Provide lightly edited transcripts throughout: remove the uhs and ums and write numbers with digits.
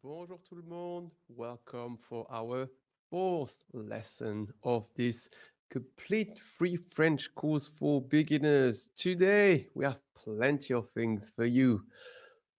Bonjour tout le monde. Welcome for our fourth lesson of this complete free French course for beginners. Today we have plenty of things for you.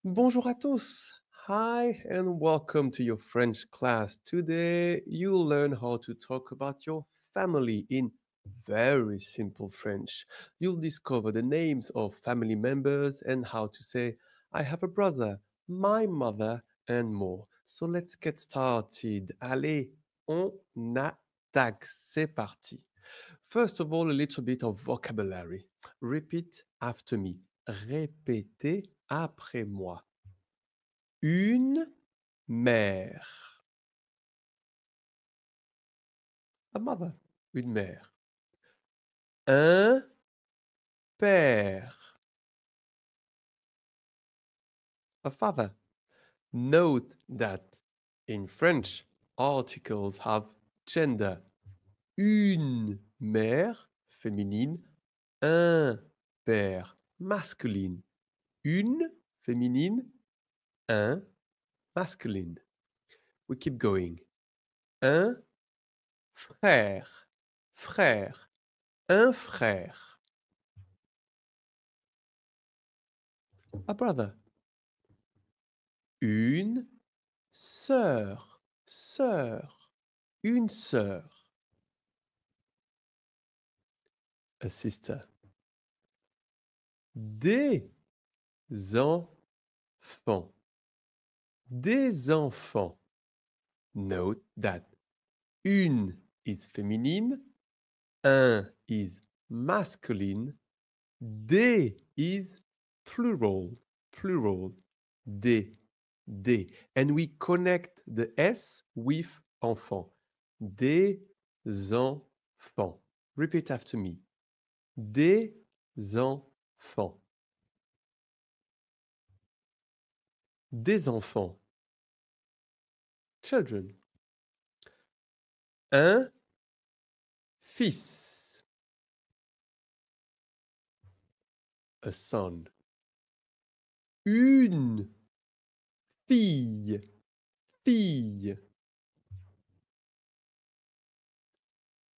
Bonjour à tous. Hi and welcome to your French class. Today you'll learn how to talk about your family in very simple French. You'll discover the names of family members and how to say, I have a brother, my mother, and more. So let's get started. Allez, on attaque. C'est parti. First of all, a little bit of vocabulary. Repeat after me. Répétez après moi. Une mère. A mother. Une mère. Un père. A father. Note that in French, articles have gender. Une mère féminine, un père masculine. Une féminine, un masculine. We keep going. Un frère, frère, un frère. A brother. Une sœur, sœur, une sœur. A sister. Des enfants, des enfants. Note that une is féminine, un is masculine, des is plural, plural, des, des. And we connect the S with enfant. Des enfants. Repeat after me. Des enfants. Des enfants. Children. Un fils. A son. Une fille. Fille.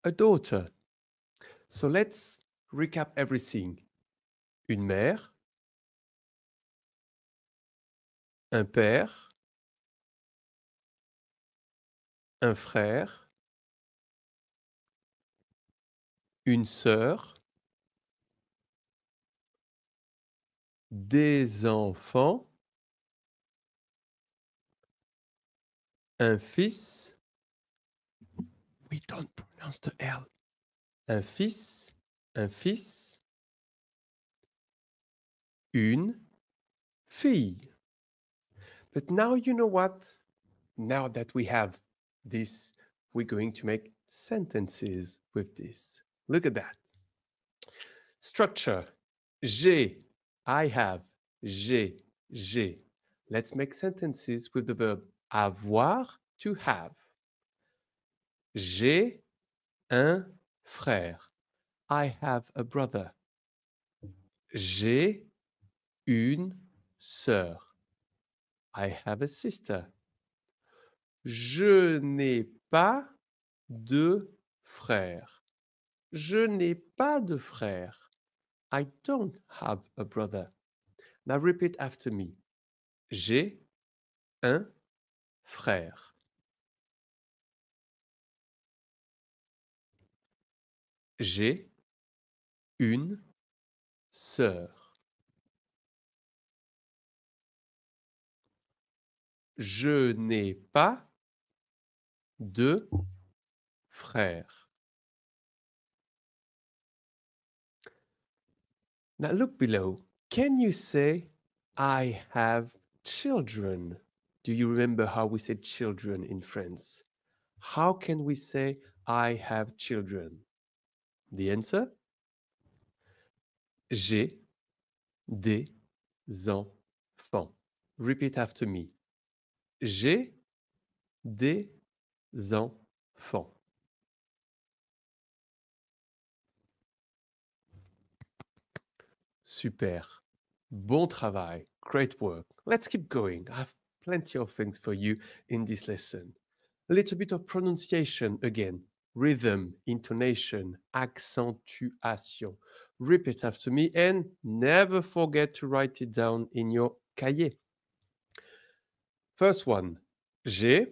A daughter. So let's recap everything. Une mère. Un père. Un frère. Une sœur. Des enfants. Un fils. We don't pronounce the L. Un fils. Un fils. Une fille. But now you know what? Now that we have this, we're going to make sentences with this. Look at that. Structure. J'ai. I have. J'ai. Let's make sentences with the verb avoir, to have. J'ai un frère. I have a brother. J'ai une sœur. I have a sister. Je n'ai pas de frère. Je n'ai pas de frère. I don't have a brother. Now repeat after me. J'ai un frère. J'ai une sœur. Je n'ai pas de frère. Now look below. Can you say, I have children? Do you remember how we said children in France? How can we say, I have children? The answer? J'ai des enfants. Repeat after me. J'ai des enfants. Super. Bon travail. Great work. Let's keep going. I have plenty of things for you in this lesson. A little bit of pronunciation again, rhythm, intonation, accentuation. Repeat after me and never forget to write it down in your cahier. First one, j'ai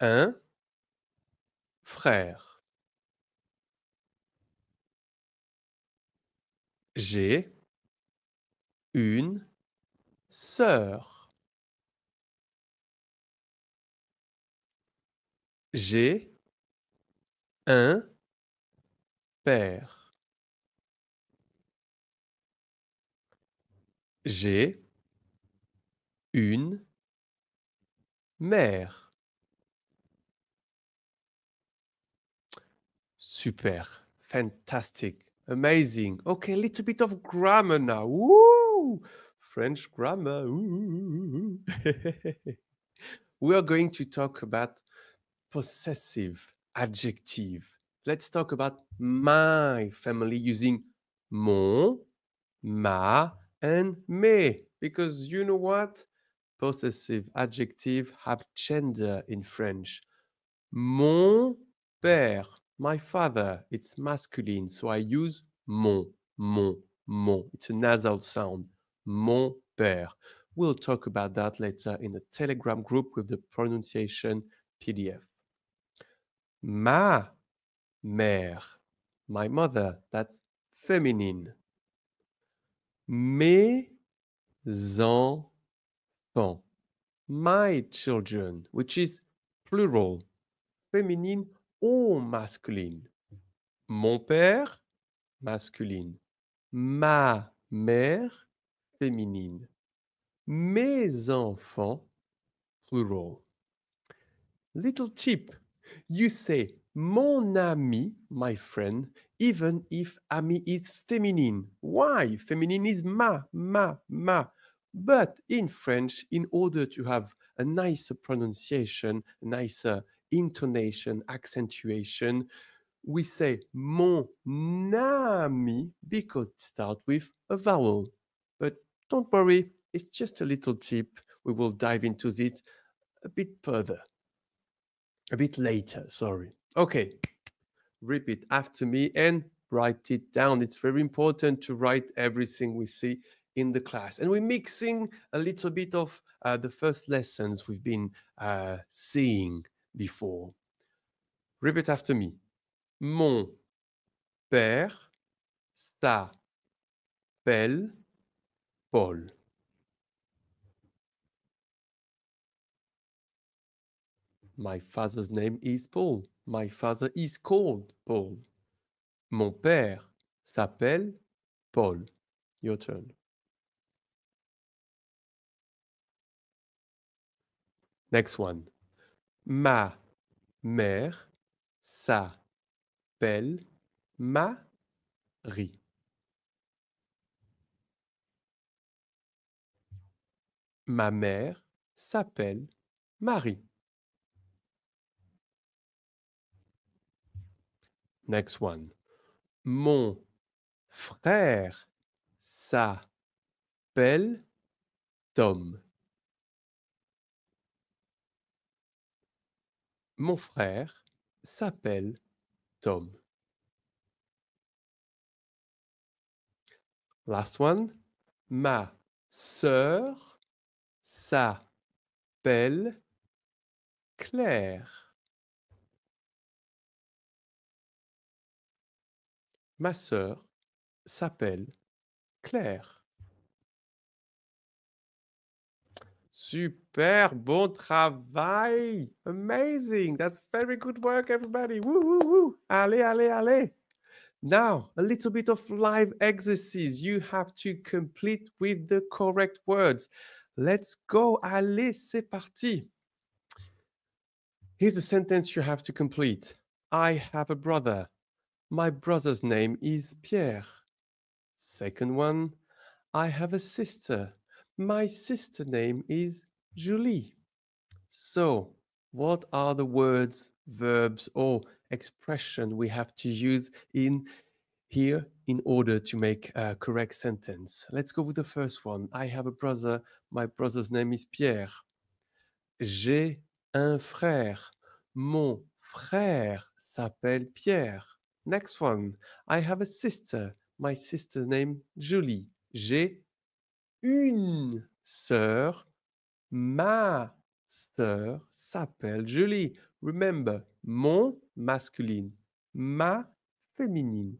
un frère. J'ai une sœur. J'ai un père. J'ai une mère. Super. Fantastic. Amazing. Okay, a little bit of grammar now. Woo! French grammar. Ooh. We are going to talk about possessive adjective. Let's talk about my family using mon, ma, and mes. Because you know what? Possessive adjective have gender in French. Mon père, my father, it's masculine, so I use mon, mon. It's a nasal sound. Mon père. We'll talk about that later in the Telegram group with the pronunciation PDF. Ma mère, my mother, that's feminine. Mes enfants, my children, which is plural, féminine ou masculine. Mon père, masculine. Ma mère, féminine. Mes enfants, plural. Little tip, you say mon ami, my friend, even if ami is feminine. Why? Feminine is ma. But in French, in order to have a nicer pronunciation, a nicer intonation, accentuation, we say mon ami because it starts with a vowel. But don't worry, it's just a little tip. We will dive into this a bit further. A bit later, sorry. Okay, repeat after me and write it down. It's very important to write everything we see in the class. And we're mixing a little bit of the first lessons we've been seeing before. Repeat after me. Mon père s'appelle Paul. My father's name is Paul. My father is called Paul. Mon père s'appelle Paul. Your turn. Next one. Ma mère s'appelle Marie. Ma mère s'appelle Marie. Next one. Mon frère s'appelle Tom. Mon frère s'appelle Tom. Last one. Ma sœur s'appelle Claire. Ma sœur s'appelle Claire. Super, bon travail. Amazing. That's very good work, everybody. Woo, woo, woo. Allez, allez, allez. Now, a little bit of live exercise you have to complete with the correct words. Let's go. Allez, c'est parti. Here's the sentence you have to complete. I have a brother. My brother's name is Pierre. Second one, I have a sister. My sister's name is Julie. So, what are the words, verbs, or expression we have to use in here in order to make a correct sentence. Let's go with the first one. I have a brother. My brother's name is Pierre. J'ai un frère. Mon frère s'appelle Pierre. Next one. I have a sister. My sister's name Julie. J'ai une sœur. Ma sœur s'appelle Julie. Remember, mon masculine, ma féminine,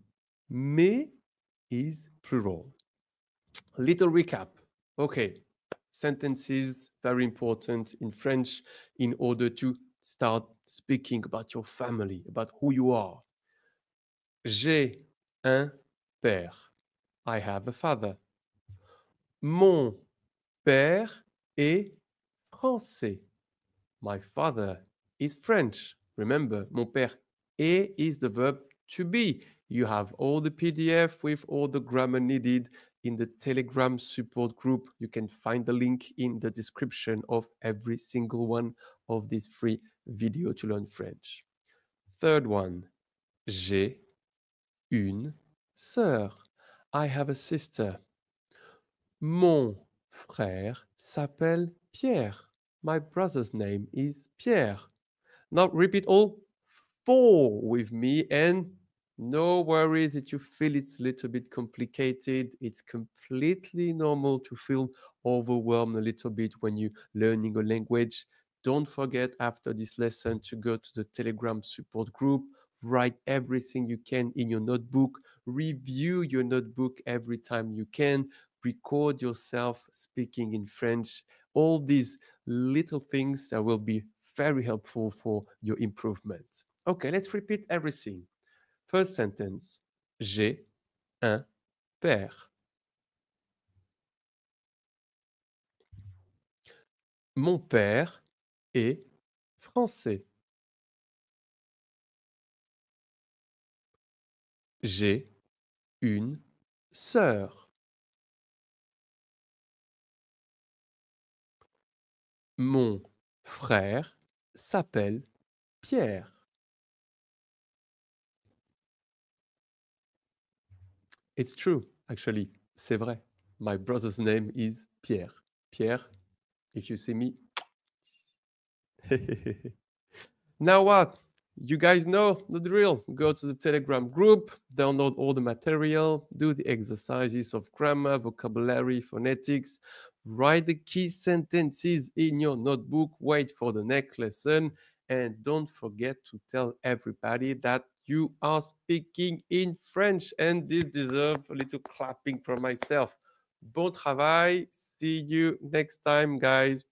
mes is plural. Little recap. Okay, sentences, very important in French in order to start speaking about your family, about who you are. J'ai un père. I have a father. Mon père est français. My father is French. Remember, mon père est is the verb to be. You have all the PDF with all the grammar needed in the Telegram support group. You can find the link in the description of every single one of these free videos to learn French. Third one, j'ai une sœur. I have a sister. Mon frère s'appelle Pierre. My brother's name is Pierre. Now repeat all four with me, and no worries if you feel it's a little bit complicated. It's completely normal to feel overwhelmed a little bit when you're learning a language. Don't forget after this lesson to go to the Telegram support group, write everything you can in your notebook, review your notebook every time you can, record yourself speaking in French, all these little things that will be very helpful for your improvement. Okay, let's repeat everything. First sentence. J'ai un père. Mon père est français. J'ai une sœur. Mon frère s'appelle Pierre. It's true, actually. C'est vrai. My brother's name is Pierre. Pierre, if you see me. Now what? You guys know the drill. Go to the Telegram group, download all the material, do the exercises of grammar, vocabulary, phonetics, write the key sentences in your notebook, wait for the next lesson, and don't forget to tell everybody that you are speaking in French, and this deserves a little clapping from myself. Bon travail. See you next time, guys.